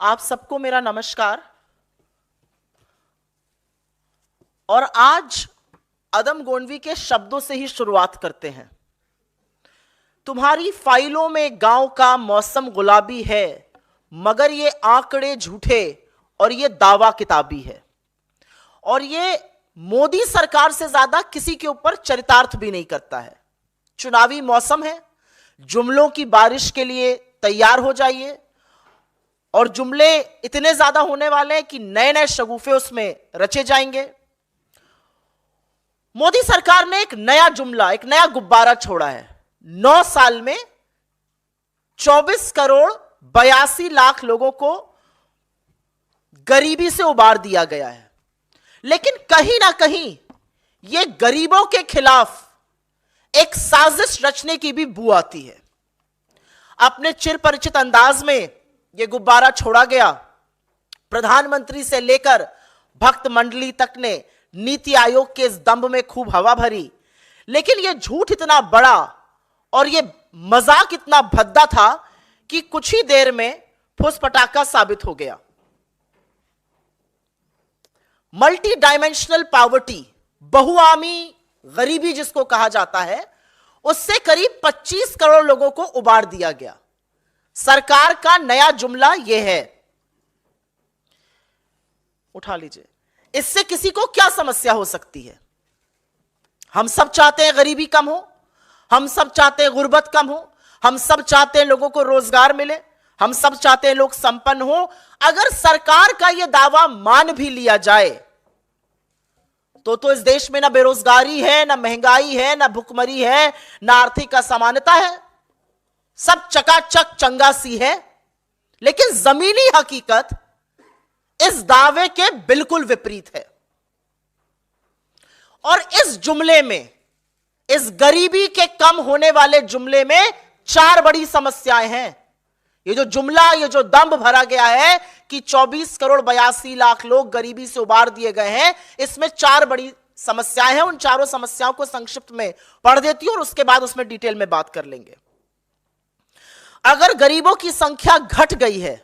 आप सबको मेरा नमस्कार। और आज अदम गोंडवी के शब्दों से ही शुरुआत करते हैं। तुम्हारी फाइलों में गांव का मौसम गुलाबी है, मगर ये आंकड़े झूठे और ये दावा किताबी है। और ये मोदी सरकार से ज्यादा किसी के ऊपर चरितार्थ भी नहीं करता है। चुनावी मौसम है, जुमलों की बारिश के लिए तैयार हो जाइए। और जुमले इतने ज्यादा होने वाले हैं कि नए नए शगुफे उसमें रचे जाएंगे। मोदी सरकार ने एक नया जुमला, एक नया गुब्बारा छोड़ा है। 9 साल में 24 करोड़ 82 लाख लोगों को गरीबी से उबार दिया गया है। लेकिन कहीं ना कहीं यह गरीबों के खिलाफ एक साजिश रचने की भी बू आती है। अपने चिरपरिचित अंदाज में यह गुब्बारा छोड़ा गया। प्रधानमंत्री से लेकर भक्त मंडली तक ने नीति आयोग के इस दंभ में खूब हवा भरी। लेकिन यह झूठ इतना बड़ा और यह मजाक इतना भद्दा था कि कुछ ही देर में फुस पटाखा साबित हो गया। मल्टी डायमेंशनल पॉवर्टी, बहुआमी गरीबी जिसको कहा जाता है, उससे करीब 25 करोड़ लोगों को उबार दिया गया। सरकार का नया जुमला यह है, उठा लीजिए, इससे किसी को क्या समस्या हो सकती है? हम सब चाहते हैं गरीबी कम हो, हम सब चाहते हैं गुर्बत कम हो, हम सब चाहते हैं लोगों को रोजगार मिले, हम सब चाहते हैं लोग संपन्न हो। अगर सरकार का यह दावा मान भी लिया जाए तो इस देश में ना बेरोजगारी है, ना महंगाई है, ना भुखमरी है, ना आर्थिक असमानता है। सब चकाचक चंगासी है। लेकिन जमीनी हकीकत इस दावे के बिल्कुल विपरीत है। और इस जुमले में, इस गरीबी के कम होने वाले जुमले में 4 बड़ी समस्याएं हैं। ये जो जुमला, ये जो दंभ भरा गया है कि 24 करोड़ 82 लाख लोग गरीबी से उबार दिए गए हैं, इसमें 4 बड़ी समस्याएं हैं। उन चारों समस्याओं को संक्षिप्त में पढ़ देती हूं और उसके बाद उसमें डिटेल में बात कर लेंगे। अगर गरीबों की संख्या घट गई है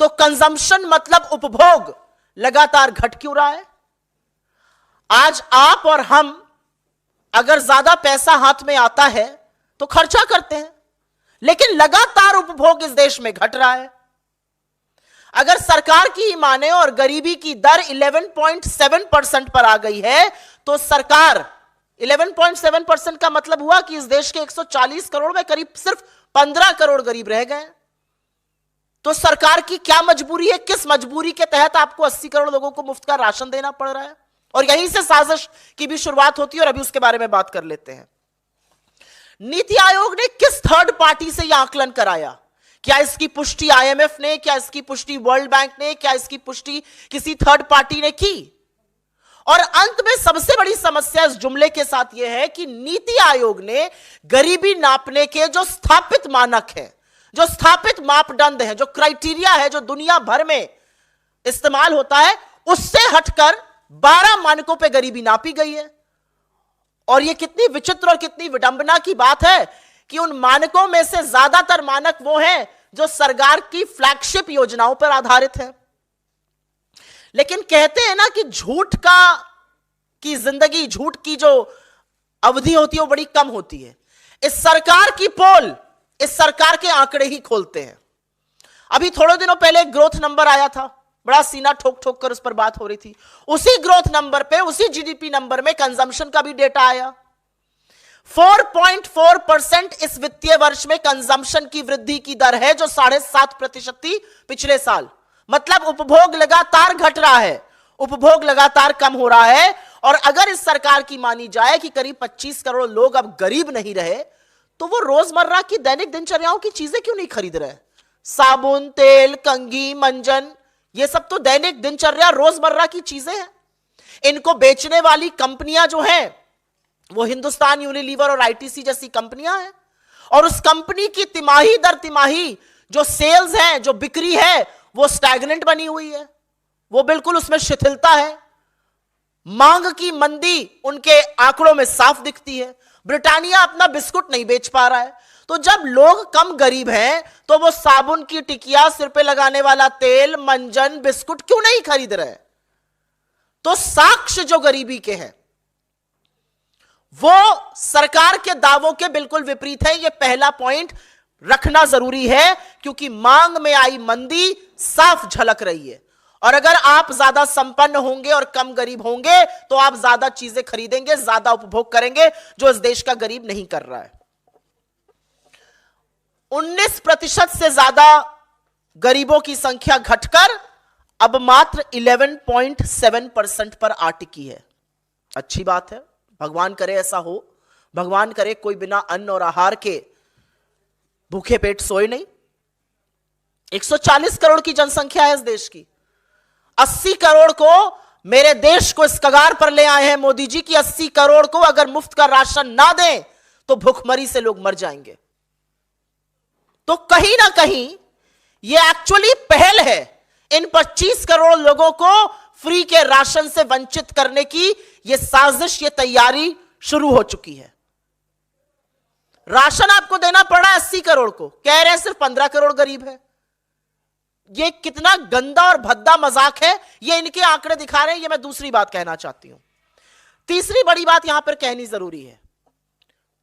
तो कंजम्पशन मतलब उपभोग लगातार घट क्यों रहा है? आज आप और हम अगर ज्यादा पैसा हाथ में आता है तो खर्चा करते हैं, लेकिन लगातार उपभोग इस देश में घट रहा है। अगर सरकार की ही माने और गरीबी की दर 11.7% पर आ गई है तो सरकार 11.7% का मतलब हुआ कि इस देश के 140 करोड़ में करीब सिर्फ 15 करोड़ गरीब रह गए। तो सरकार की क्या मजबूरी है? किस मजबूरी के तहत आपको 80 करोड़ लोगों को मुफ्त का राशन देना पड़ रहा है? और यहीं से साजिश की भी शुरुआत होती है और अभी उसके बारे में बात कर लेते हैं। नीति आयोग ने किस थर्ड पार्टी से यह आकलन कराया? क्या इसकी पुष्टि आईएमएफ ने, क्या इसकी पुष्टि वर्ल्ड बैंक ने, क्या इसकी पुष्टि किसी थर्ड पार्टी ने की? और अंत में सबसे बड़ी समस्या इस जुमले के साथ यह है कि नीति आयोग ने गरीबी नापने के जो स्थापित मानक हैं, जो स्थापित मापदंड हैं, जो क्राइटेरिया है, जो दुनिया भर में इस्तेमाल होता है, उससे हटकर 12 मानकों पे गरीबी नापी गई है। और यह कितनी विचित्र और कितनी विडंबना की बात है कि उन मानकों में से ज्यादातर मानक वो हैं जो सरकार की फ्लैगशिप योजनाओं पर आधारित है। लेकिन कहते हैं ना कि झूठ की जिंदगी, झूठ की जो अवधि होती है वो बड़ी कम होती है। इस सरकार की पोल इस सरकार के आंकड़े ही खोलते हैं। अभी थोड़े दिनों पहले एक ग्रोथ नंबर आया था, बड़ा सीना ठोक ठोक कर उस पर बात हो रही थी। उसी ग्रोथ नंबर पे, उसी जीडीपी नंबर में कंजम्पशन का भी डेटा आया। 4.4% इस वित्तीय वर्ष में कंजम्पशन की वृद्धि की दर है, जो 7.5% थी पिछले साल। मतलब उपभोग लगातार घट रहा है, उपभोग लगातार कम हो रहा है। और अगर इस सरकार की मानी जाए कि करीब 25 करोड़ लोग अब गरीब नहीं रहे, तो वो रोजमर्रा की दैनिक दिनचर्याओं की चीजें क्यों नहीं खरीद रहे? साबुन, तेल, कंघी, मंजन, ये सब तो दैनिक दिनचर्या रोजमर्रा की चीजें हैं। इनको बेचने वाली कंपनियां जो हैं वो हिंदुस्तान यूनिलीवर और आईटीसी जैसी कंपनियां हैं। और उस कंपनी की तिमाही दर तिमाही जो सेल्स है, जो बिक्री है, वो स्टैग्नेंट बनी हुई है। वो बिल्कुल उसमें शिथिलता है। मांग की मंदी उनके आंकड़ों में साफ दिखती है। ब्रिटानिया अपना बिस्कुट नहीं बेच पा रहा है। तो जब लोग कम गरीब हैं तो वो साबुन की टिकिया, सिर पे लगाने वाला तेल, मंजन, बिस्कुट क्यों नहीं खरीद रहे? तो साक्ष्य जो गरीबी के हैं वो सरकार के दावों के बिल्कुल विपरीत है। यह पहला पॉइंट रखना जरूरी है, क्योंकि मांग में आई मंदी साफ झलक रही है। और अगर आप ज्यादा संपन्न होंगे और कम गरीब होंगे तो आप ज्यादा चीजें खरीदेंगे, ज्यादा उपभोग करेंगे, जो इस देश का गरीब नहीं कर रहा है। 19% से ज्यादा गरीबों की संख्या घटकर अब मात्र 11.7% पर आ टिकी है। अच्छी बात है, भगवान करे ऐसा हो। भगवान करे कोई बिना अन्न और आहार के भूखे पेट सोए नहीं। 140 करोड़ की जनसंख्या है इस देश की। 80 करोड़ को, मेरे देश को इस कगार पर ले आए हैं मोदी जी की 80 करोड़ को अगर मुफ्त का राशन ना दें तो भूखमरी से लोग मर जाएंगे। तो कहीं ना कहीं यह एक्चुअली पहल है इन 25 करोड़ लोगों को फ्री के राशन से वंचित करने की। यह साजिश, यह तैयारी शुरू हो चुकी है। राशन आपको देना पड़ा 80 करोड़ को, कह रहे हैं सिर्फ 15 करोड़ गरीब है। यह कितना गंदा और भद्दा मजाक है, यह इनके आंकड़े दिखा रहे हैं। यह मैं दूसरी बात कहना चाहती हूं। तीसरी बड़ी बात यहां पर कहनी जरूरी है।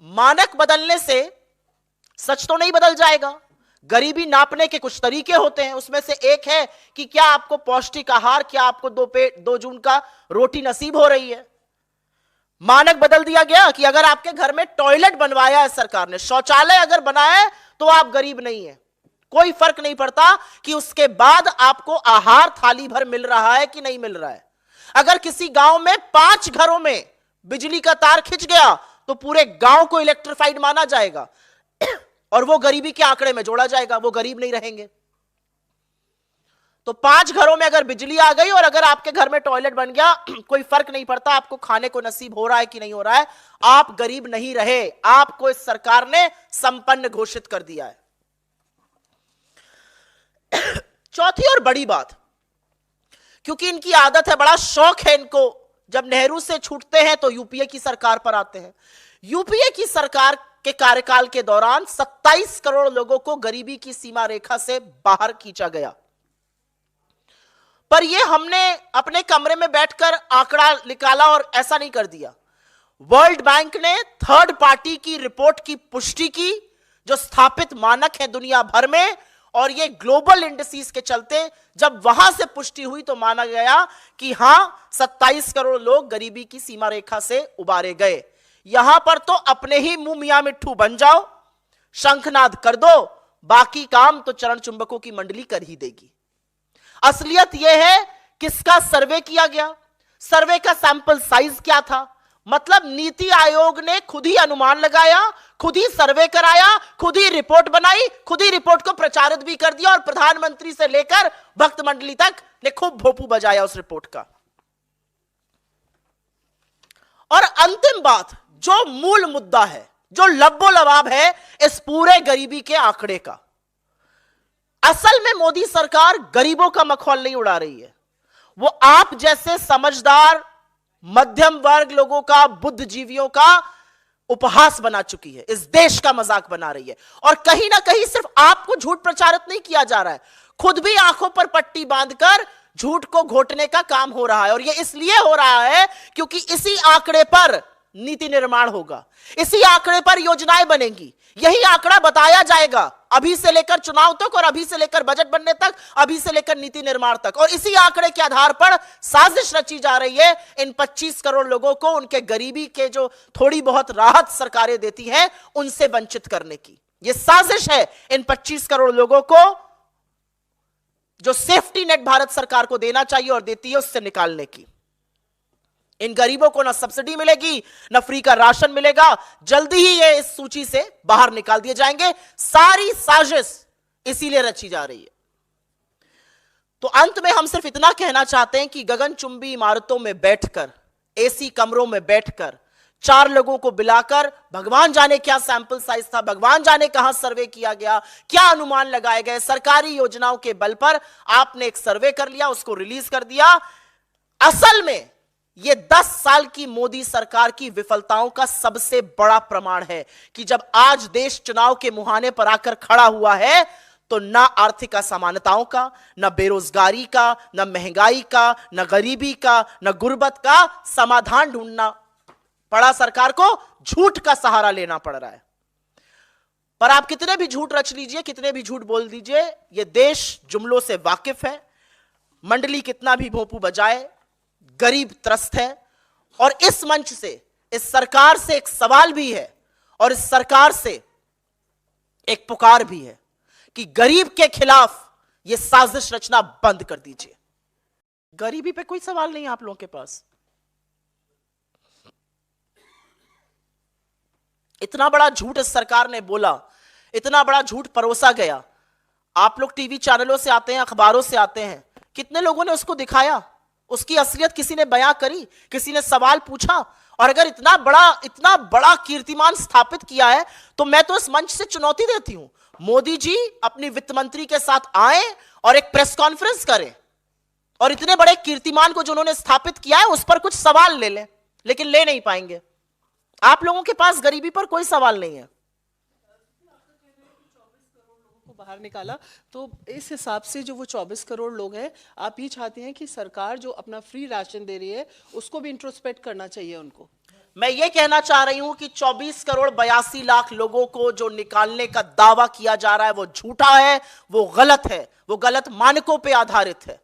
मानक बदलने से सच तो नहीं बदल जाएगा। गरीबी नापने के कुछ तरीके होते हैं, उसमें से एक है कि क्या आपको पौष्टिक आहार, क्या आपको 2 जून का रोटी नसीब हो रही है। मानक बदल दिया गया कि अगर आपके घर में टॉयलेट बनवाया है सरकार ने, शौचालय अगर बनाया है, तो आप गरीब नहीं है। कोई फर्क नहीं पड़ता कि उसके बाद आपको आहार थाली भर मिल रहा है कि नहीं मिल रहा है। अगर किसी गांव में 5 घरों में बिजली का तार खिंच गया तो पूरे गांव को इलेक्ट्रिफाइड माना जाएगा और वो गरीबी के आंकड़े में जोड़ा जाएगा, वो गरीब नहीं रहेंगे। तो 5 घरों में अगर बिजली आ गई और अगर आपके घर में टॉयलेट बन गया, कोई फर्क नहीं पड़ता आपको खाने को नसीब हो रहा है कि नहीं हो रहा है, आप गरीब नहीं रहे, आपको इस सरकार ने संपन्न घोषित कर दिया है। चौथी और बड़ी बात, क्योंकि इनकी आदत है, बड़ा शौक है इनको, जब नेहरू से छूटते हैं तो यूपीए की सरकार पर आते हैं। यूपीए की सरकार के कार्यकाल के दौरान 27 करोड़ लोगों को गरीबी की सीमा रेखा से बाहर खींचा गया। पर यह हमने अपने कमरे में बैठकर आंकड़ा निकाला और ऐसा नहीं कर दिया। वर्ल्ड बैंक ने थर्ड पार्टी की रिपोर्ट की पुष्टि की, जो स्थापित मानक है दुनिया भर में, और ये ग्लोबल इंडिसेस के चलते जब वहां से पुष्टि हुई तो माना गया कि हां 27 करोड़ लोग गरीबी की सीमा रेखा से उबारे गए। यहां पर तो अपने ही मुंह मियां मिट्ठू बन जाओ, शंखनाद कर दो, बाकी काम तो चरण चुंबकों की मंडली कर ही देगी। असलियत यह है किसका सर्वे किया गया, सर्वे का सैंपल साइज क्या था। मतलब नीति आयोग ने खुद ही अनुमान लगाया, खुद ही सर्वे कराया, खुद ही रिपोर्ट बनाई, खुद ही रिपोर्ट को प्रचारित भी कर दिया और प्रधानमंत्री से लेकर भक्त मंडली तक ने खूब भोपू बजाया उस रिपोर्ट का। और अंतिम बात, जो मूल मुद्दा है, जो लब्बो लबाब है इस पूरे गरीबी के आंकड़े का, असल में मोदी सरकार गरीबों का मखौल नहीं उड़ा रही है। वो आप जैसे समझदार मध्यम वर्ग लोगों का, बुद्धिजीवियों का उपहास बना चुकी है, इस देश का मजाक बना रही है। और कहीं ना कहीं सिर्फ आपको झूठ प्रचारित नहीं किया जा रहा है, खुद भी आंखों पर पट्टी बांधकर झूठ को घोटने का काम हो रहा है। और यह इसलिए हो रहा है क्योंकि इसी आंकड़े पर नीति निर्माण होगा, इसी आंकड़े पर योजनाएं बनेंगी, यही आंकड़ा बताया जाएगा अभी से लेकर चुनाव तक और अभी से लेकर बजट बनने तक, अभी से लेकर नीति निर्माण तक। और इसी आंकड़े के आधार पर साजिश रची जा रही है इन 25 करोड़ लोगों को उनके गरीबी के जो थोड़ी बहुत राहत सरकारें देती हैं उनसे वंचित करने की। यह साजिश है इन 25 करोड़ लोगों को जो सेफ्टी नेट भारत सरकार को देना चाहिए और देती है उससे निकालने की। इन गरीबों को ना सब्सिडी मिलेगी, ना फ्री का राशन मिलेगा। जल्दी ही ये इस सूची से बाहर निकाल दिए जाएंगे। सारी साजिश इसीलिए रची जा रही है। तो अंत में हम सिर्फ इतना कहना चाहते हैं कि गगनचुंबी इमारतों में बैठकर, एसी कमरों में बैठकर 4 लोगों को बुलाकर, भगवान जाने क्या सैंपल साइज था, भगवान जाने कहां सर्वे किया गया, क्या अनुमान लगाए गए, सरकारी योजनाओं के बल पर आपने एक सर्वे कर लिया, उसको रिलीज कर दिया। असल में ये 10 साल की मोदी सरकार की विफलताओं का सबसे बड़ा प्रमाण है कि जब आज देश चुनाव के मुहाने पर आकर खड़ा हुआ है तो ना आर्थिक असमानताओं का, ना बेरोजगारी का, ना महंगाई का, ना गरीबी का, ना गुर्बत का समाधान ढूंढना पड़ा। सरकार को झूठ का सहारा लेना पड़ रहा है। पर आप कितने भी झूठ रच लीजिए, कितने भी झूठ बोल दीजिए, यह देश जुमलों से वाकिफ है। मंडली कितना भी भोंपू बजाए, गरीब त्रस्त है। और इस मंच से, इस सरकार से एक सवाल भी है और इस सरकार से एक पुकार भी है कि गरीब के खिलाफ यह साजिश रचना बंद कर दीजिए। गरीबी पे कोई सवाल नहीं आप लोगों के पास। इतना बड़ा झूठ इस सरकार ने बोला, इतना बड़ा झूठ परोसा गया। आप लोग टीवी चैनलों से आते हैं, अखबारों से आते हैं, कितने लोगों ने उसको दिखाया, उसकी असलियत किसी ने बयां करी, किसी ने सवाल पूछा? और अगर इतना बड़ा कीर्तिमान स्थापित किया है तो मैं तो इस मंच से चुनौती देती हूं, मोदी जी अपनी वित्त मंत्री के साथ आए और एक प्रेस कॉन्फ्रेंस करें और इतने बड़े कीर्तिमान को जो उन्होंने स्थापित किया है उस पर कुछ सवाल ले लें, लेकिन ले नहीं पाएंगे। आप लोगों के पास गरीबी पर कोई सवाल नहीं है। बाहर निकाला तो इस हिसाब से जो वो 24 करोड़ लोग हैं, आप ये चाहते हैं कि सरकार जो अपना फ्री राशन दे रही है उसको भी इंट्रोस्पेक्ट करना चाहिए उनको? मैं ये कहना चाह रही हूं कि 24 करोड़ 82 लाख लोगों को जो निकालने का दावा किया जा रहा है वो झूठा है, वो गलत है, वो गलत मानकों पे आधारित है।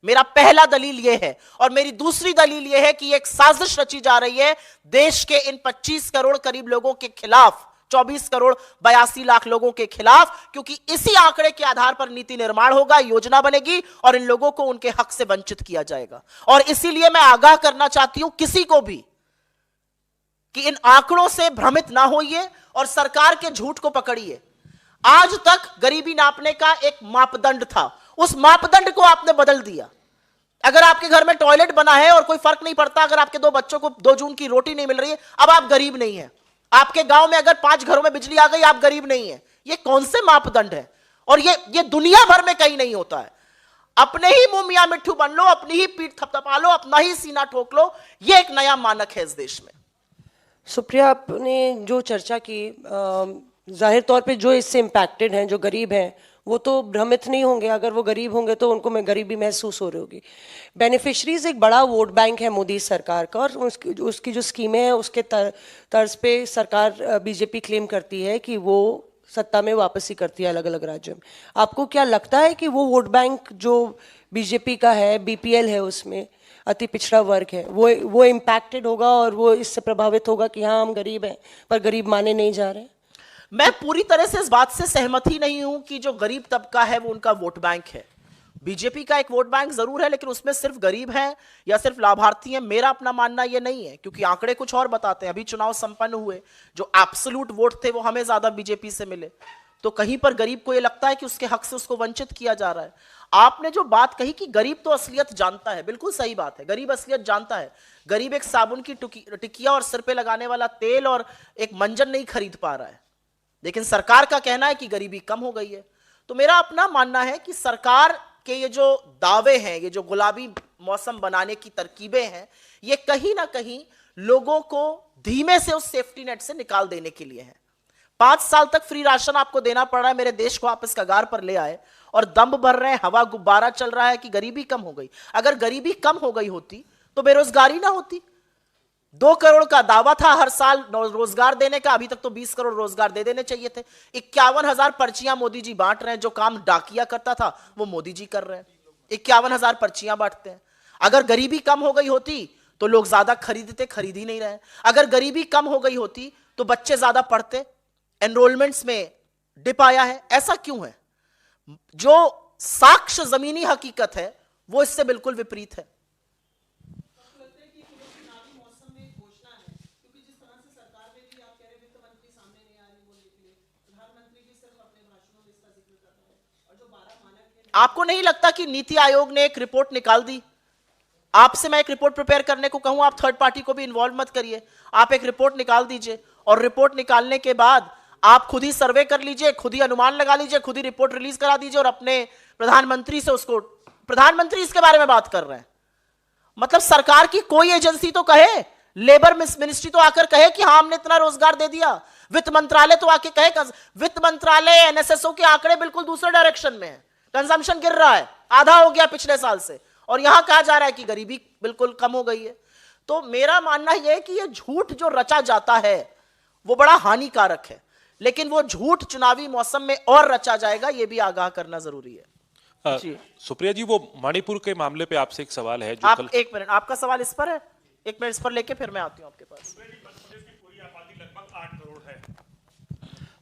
मेरा पहला दलील यह है। और मेरी दूसरी दलील यह है कि एक साजिश रची जा रही है देश के इन 25 करोड़ करीब लोगों के खिलाफ, 24 करोड़ 82 लाख लोगों के खिलाफ, क्योंकि इसी आंकड़े के आधार पर नीति निर्माण होगा, योजना बनेगी और इन लोगों को उनके हक से वंचित किया जाएगा। और इसीलिए मैं आगाह करना चाहती हूं किसी को भी कि इन आंकड़ों से भ्रमित ना होइए और सरकार के झूठ को पकड़िए। आज तक गरीबी नापने का एक मापदंड था, उस मापदंड को आपने बदल दिया। अगर आपके घर में टॉयलेट बना है और कोई फर्क नहीं पड़ता, अगर आपके 2 बच्चों को 2 जून की रोटी नहीं मिल रही है, अब आप गरीब नहीं है। आपके गांव में अगर 5 घरों में बिजली आ गई, आप गरीब नहीं है। ये कौन से मापदंड है? और ये दुनिया भर में कहीं नहीं होता है। अपने ही मुंह मियां मिट्ठू बन लो, अपनी ही पीठ थपथपा लो, अपना ही सीना ठोक लो, ये एक नया मानक है इस देश में। सुप्रिया, आपने जो चर्चा की, जाहिर तौर पे जो इससे इम्पैक्टेड हैं, जो गरीब हैं, वो तो भ्रमित नहीं होंगे। अगर वो गरीब होंगे तो उनको में गरीबी महसूस हो रही होगी। बेनिफिशरीज एक बड़ा वोट बैंक है मोदी सरकार का, और उसकी जो स्कीमें हैं उसके तर्ज पे सरकार बीजेपी क्लेम करती है कि वो सत्ता में वापसी करती है अलग अलग राज्यों में। आपको क्या लगता है कि वो वोट बैंक जो बीजेपी का है, बीपीएल है, उसमें अति पिछड़ा वर्ग है, वो इम्पैक्टेड होगा और वो इससे प्रभावित होगा कि हाँ हम गरीब हैं पर गरीब माने नहीं जा रहे? मैं पूरी तरह से इस बात से सहमत ही नहीं हूं कि जो गरीब तबका है वो उनका वोट बैंक है। बीजेपी का एक वोट बैंक जरूर है, लेकिन उसमें सिर्फ गरीब हैं या सिर्फ लाभार्थी हैं, मेरा अपना मानना यह नहीं है, क्योंकि आंकड़े कुछ और बताते हैं। अभी चुनाव संपन्न हुए, जो एब्सोल्यूट वोट थे वो हमें ज्यादा बीजेपी से मिले, तो कहीं पर गरीब को यह लगता है कि उसके हक से उसको वंचित किया जा रहा है। आपने जो बात कही कि गरीब तो असलियत जानता है, बिल्कुल सही बात है, गरीब असलियत जानता है। गरीब एक साबुन की टिकिया और सिर पे लगाने वाला तेल और एक मंजन नहीं खरीद पा रहा है, लेकिन सरकार का कहना है कि गरीबी कम हो गई है। तो मेरा अपना मानना है कि सरकार के ये जो दावे हैं, ये जो गुलाबी मौसम बनाने की तरकीबें हैं, ये कहीं ना कहीं लोगों को धीमे से उस सेफ्टी नेट से निकाल देने के लिए है। 5 साल तक फ्री राशन आपको देना पड़ रहा है, मेरे देश को आप इस कगार पर ले आए और दम भर रहे हैं, हवा गुब्बारा चल रहा है कि गरीबी कम हो गई। अगर गरीबी कम हो गई होती तो बेरोजगारी ना होती। 2 करोड़ का दावा था हर साल रोजगार देने का, अभी तक तो 20 करोड़ रोजगार दे देने चाहिए थे। 51,000 पर्चियां मोदी जी बांट रहे हैं। जो काम डाकिया करता था वो मोदी जी कर रहे हैं, 51,000 पर्चियां बांटते हैं। अगर गरीबी कम हो गई होती तो लोग ज्यादा खरीदते, खरीद ही नहीं रहे। अगर गरीबी कम हो गई होती तो बच्चे ज्यादा पढ़ते, एनरोलमेंट्स में डिप आया है। ऐसा क्यों है? जो साक्ष्य जमीनी हकीकत है वो इससे बिल्कुल विपरीत है। आपको नहीं लगता कि नीति आयोग ने एक रिपोर्ट निकाल दी? आपसे मैं एक रिपोर्ट प्रिपेयर करने को कहूं, आप थर्ड पार्टी को भी इन्वॉल्व मत करिए, आप एक रिपोर्ट निकाल दीजिए और रिपोर्ट निकालने के बाद आप खुद ही सर्वे कर लीजिए, खुद ही अनुमान लगा लीजिए, खुद ही रिपोर्ट रिलीज करा दीजिए और अपने प्रधानमंत्री से उसको, प्रधानमंत्री इसके बारे में बात कर रहे हैं मतलब सरकार की कोई एजेंसी तो कहे, लेबर मिनिस्ट्री तो आकर कहे कि हाँ हमने इतना रोजगार दे दिया, वित्त मंत्रालय तो आके कहे। वित्त मंत्रालय एनएसएसओ के आंकड़े बिल्कुल दूसरे डायरेक्शन में है, कंजम्पशन गिर रहा है, आधा हो गया पिछले साल से, और यहां कहा जा रहा है कि गरीबी बिल्कुल कम हो गई है। तो मेरा मानना यह है कि यह झूठ जो रचा जाता है वो बड़ा हानिकारक है, लेकिन वो झूठ चुनावी मौसम में और रचा जाएगा, यह भी आगाह करना जरूरी है। जी सुप्रिया जी, वो मणिपुर के मामले पे आपसे एक सवाल है जो आप एक मिनट, आपका सवाल इस पर है, एक मिनट इस पर लेके फिर मैं आती हूं आपके पास।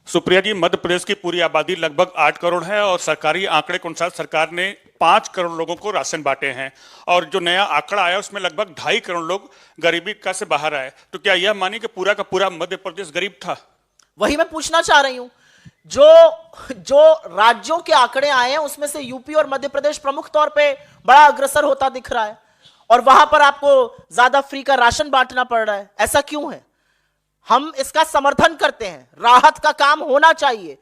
सुप्रिया जी, मध्य प्रदेश की पूरी आबादी लगभग 8 करोड़ है और सरकारी आंकड़े के अनुसार सरकार ने 5 करोड़ लोगों को राशन बांटे हैं, और जो नया आंकड़ा आया उसमें लगभग 2.5 करोड़ लोग गरीबी का से बाहर आए। तो क्या यह मानिए कि पूरा का पूरा मध्य प्रदेश गरीब था? वही मैं पूछना चाह रही हूं। जो राज्यों के आंकड़े आए हैं उसमें से यूपी और मध्य प्रदेश प्रमुख तौर पे बड़ा अग्रसर होता दिख रहा है, और वहां पर आपको ज्यादा फ्री का राशन बांटना पड़ रहा है। ऐसा क्यों है? हम इसका समर्थन करते हैं, राहत का काम होना चाहिए,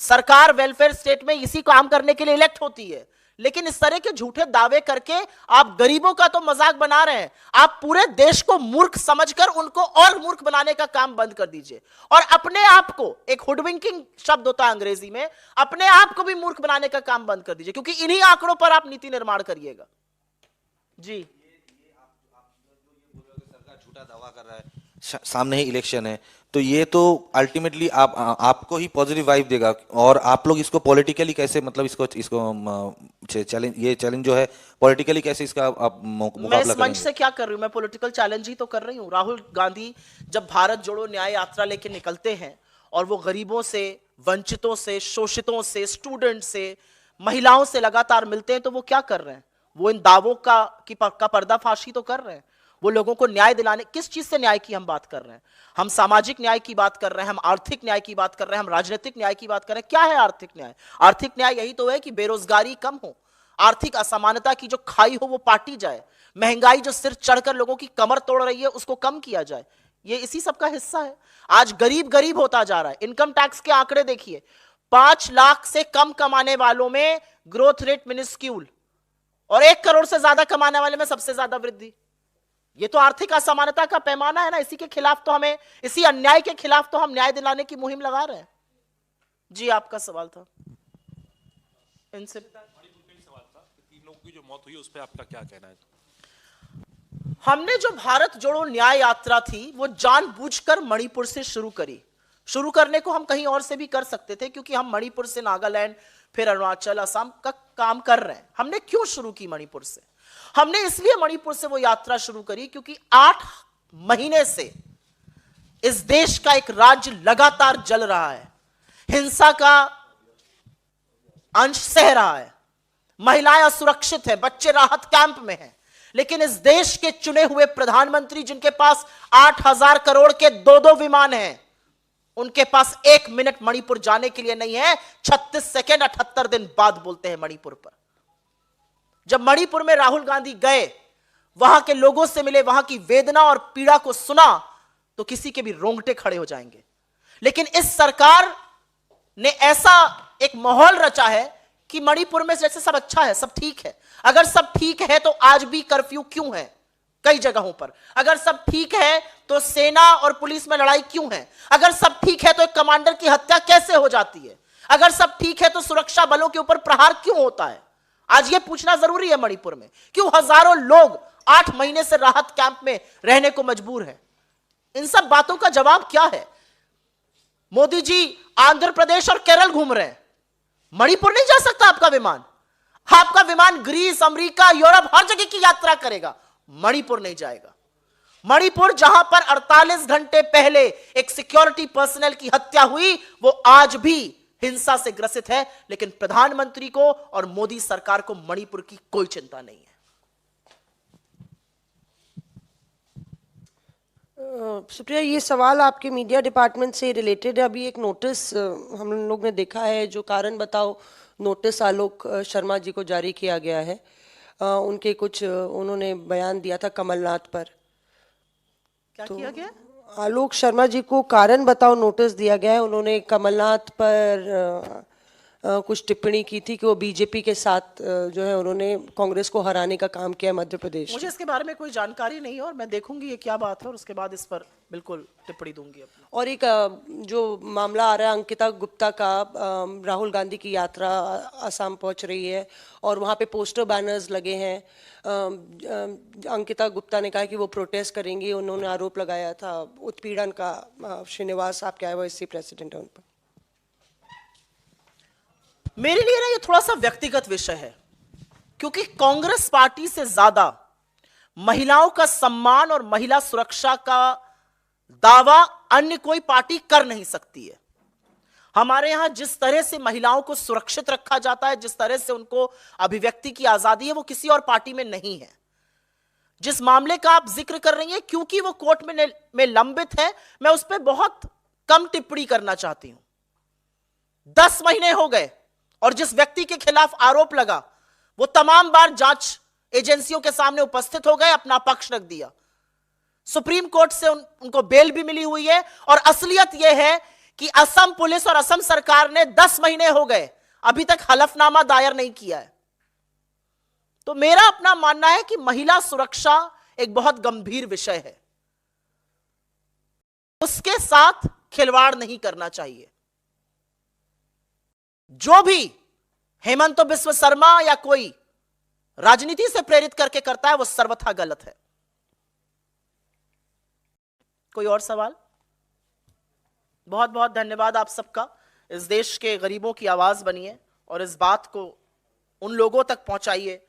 सरकार वेलफेयर स्टेट में इसी काम करने के लिए इलेक्ट होती है, लेकिन इस तरह के झूठे दावे करके आप गरीबों का तो मजाक बना रहे हैं, आप पूरे देश को मूर्ख समझकर उनको और मूर्ख बनाने का काम बंद कर दीजिए, और अपने आप को, एक हुडविंकिंग शब्द होता है अंग्रेजी में, अपने आप को भी मूर्ख बनाने का काम बंद कर दीजिए, क्योंकि इन्हीं आंकड़ों पर आप नीति निर्माण करिएगा। जी सरकार झूठा दावा कर रहा है, सामने ही इलेक्शन है, तो ये तो अल्टीमेटली आपको ही पॉजिटिव वाइब देगा, और आप लोग इसको पॉलिटिकली कैसे, मतलब इसको चैलेंज, ये चैलेंज जो है पॉलिटिकली कैसे इसका आप मुकाबला मैं इस करेंगे? मंच से क्या कर रही हूं? मैं पॉलिटिकल चैलेंज ही तो कर रही हूं। राहुल गांधी जब भारत जोड़ो न्याय यात्रा लेके निकलते हैं और वो गरीबों से, वंचितों से, शोषितों से, स्टूडेंट से, महिलाओं से लगातार मिलते हैं, तो वो क्या कर रहे हैं? वो इन दावों का पर्दाफाशी तो कर रहे हैं। वो लोगों को न्याय दिलाने, किस चीज से न्याय की हम बात कर रहे हैं? हम सामाजिक न्याय की बात कर रहे हैं, हम आर्थिक न्याय की बात कर रहे हैं, हम राजनीतिक न्याय की बात कर रहे हैं। क्या है आर्थिक न्याय? आर्थिक न्याय यही तो है कि बेरोजगारी कम हो, आर्थिक असमानता की जो खाई हो वो पाटी जाए, महंगाई जो सिर चढ़कर लोगों की कमर तोड़ रही है उसको कम किया जाए। ये इसी सब का हिस्सा है। आज गरीब गरीब होता जा रहा है। इनकम टैक्स के आंकड़े देखिए, 5 लाख से कम कमाने वालों में ग्रोथ रेट मिनिस्क्यूल, और 1 करोड़ से ज्यादा कमाने वाले में सबसे ज्यादा वृद्धि। ये तो आर्थिक असमानता का पैमाना है ना। इसी के खिलाफ तो हमें, इसी अन्याय के खिलाफ तो हम न्याय दिलाने की मुहिम लगा रहे हैं। जी आपका सवाल था इनसे। सवाल था कि 3 लोगों की जो मौत हुई उस पर आपका क्या कहना है? हमने जो भारत जोड़ो न्याय यात्रा थी वो जानबूझकर मणिपुर से शुरू करी। शुरू करने को हम कहीं और से भी कर सकते थे, क्योंकि हम मणिपुर से नागालैंड, फिर अरुणाचल, असम का काम कर रहे हैं। हमने क्यों शुरू की मणिपुर से? हमने इसलिए मणिपुर से वो यात्रा शुरू करी क्योंकि 8 महीने से इस देश का एक राज्य लगातार जल रहा है, हिंसा का अंश सह रहा है, महिलाएं असुरक्षित हैं, बच्चे राहत कैंप में हैं, लेकिन इस देश के चुने हुए प्रधानमंत्री, जिनके पास 8,000 करोड़ के 2-2 विमान हैं, उनके पास 1 मिनट मणिपुर जाने के लिए नहीं है। 36 सेकेंड 78 दिन बाद बोलते हैं मणिपुर पर। जब मणिपुर में राहुल गांधी गए, वहां के लोगों से मिले, वहां की वेदना और पीड़ा को सुना, तो किसी के भी रोंगटे खड़े हो जाएंगे। लेकिन इस सरकार ने ऐसा एक माहौल रचा है कि मणिपुर में जैसे सब अच्छा है, सब ठीक है। अगर सब ठीक है तो आज भी कर्फ्यू क्यों है कई जगहों पर? अगर सब ठीक है तो सेना और पुलिस में लड़ाई क्यों है? अगर सब ठीक है तो एक कमांडर की हत्या कैसे हो जाती है? अगर सब ठीक है तो सुरक्षा बलों के ऊपर प्रहार क्यों होता है? आज यह पूछना जरूरी है मणिपुर में, क्यों हजारों लोग 8 महीने से राहत कैंप में रहने को मजबूर हैं? इन सब बातों का जवाब क्या है? मोदी जी आंध्र प्रदेश और केरल घूम रहे हैं, मणिपुर नहीं जा सकता आपका विमान? आपका विमान ग्रीस, अमेरिका, यूरोप हर जगह की यात्रा करेगा, मणिपुर नहीं जाएगा। मणिपुर जहां पर 48 घंटे पहले एक सिक्योरिटी पर्सनल की हत्या हुई, वो आज भी हिंसा से ग्रसित है, लेकिन प्रधानमंत्री को और मोदी सरकार को मणिपुर की कोई चिंता नहीं है। सुप्रिया, ये सवाल आपके मीडिया डिपार्टमेंट से रिलेटेड है। अभी एक नोटिस हम लोग ने देखा है, जो कारण बताओ नोटिस आलोक शर्मा जी को जारी किया गया है। उनके कुछ उन्होंने बयान दिया था कमलनाथ पर। क्या किया गया? आलोक शर्मा जी को कारण बताओ नोटिस दिया गया है। उन्होंने कमलनाथ पर कुछ टिप्पणी की थी कि वो बीजेपी के साथ जो है उन्होंने कांग्रेस को हराने का काम किया मध्य प्रदेश मुझे इसके बारे में कोई जानकारी नहीं है और मैं देखूंगी ये क्या बात है और उसके बाद इस पर बिल्कुल टिप्पणी दूंगी अपनी। और एक जो मामला आ रहा है अंकिता गुप्ता का, राहुल गांधी की यात्रा असम पहुंच रही है और वहां पे पोस्टर बैनर्स लगे हैं। अंकिता गुप्ता ने कहा कि वो प्रोटेस्ट करेंगी, उन्होंने आरोप लगाया था उत्पीड़न का। श्रीनिवास आप क्या वाइस प्रेसिडेंट है उन पर? मेरे लिए ना ये थोड़ा सा व्यक्तिगत विषय है, क्योंकि कांग्रेस पार्टी से ज्यादा महिलाओं का सम्मान और महिला सुरक्षा का दावा अन्य कोई पार्टी कर नहीं सकती है। हमारे यहां जिस तरह से महिलाओं को सुरक्षित रखा जाता है, जिस तरह से उनको अभिव्यक्ति की आजादी है, वो किसी और पार्टी में नहीं है। जिस मामले का आप जिक्र कर रही हैं, क्योंकि वो कोर्ट में लंबित है, मैं उस पर बहुत कम टिप्पणी करना चाहती हूं। 10 महीने हो गए और जिस व्यक्ति के खिलाफ आरोप लगा वो तमाम बार जांच एजेंसियों के सामने उपस्थित हो गए, अपना पक्ष रख दिया। सुप्रीम कोर्ट से उनको बेल भी मिली हुई है और असलियत यह है कि असम पुलिस और असम सरकार ने 10 महीने हो गए अभी तक हलफनामा दायर नहीं किया है। तो मेरा अपना मानना है कि महिला सुरक्षा एक बहुत गंभीर विषय है, उसके साथ खिलवाड़ नहीं करना चाहिए। जो भी हेमंत बिस्व शर्मा या कोई राजनीति से प्रेरित करके करता है वो सर्वथा गलत है। कोई और सवाल? बहुत बहुत धन्यवाद आप सबका। इस देश के गरीबों की आवाज बनिए और इस बात को उन लोगों तक पहुंचाइए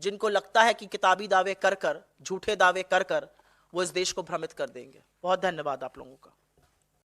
जिनको लगता है कि किताबी दावे कर कर, झूठे दावे कर कर वो इस देश को भ्रमित कर देंगे। बहुत धन्यवाद आप लोगों का।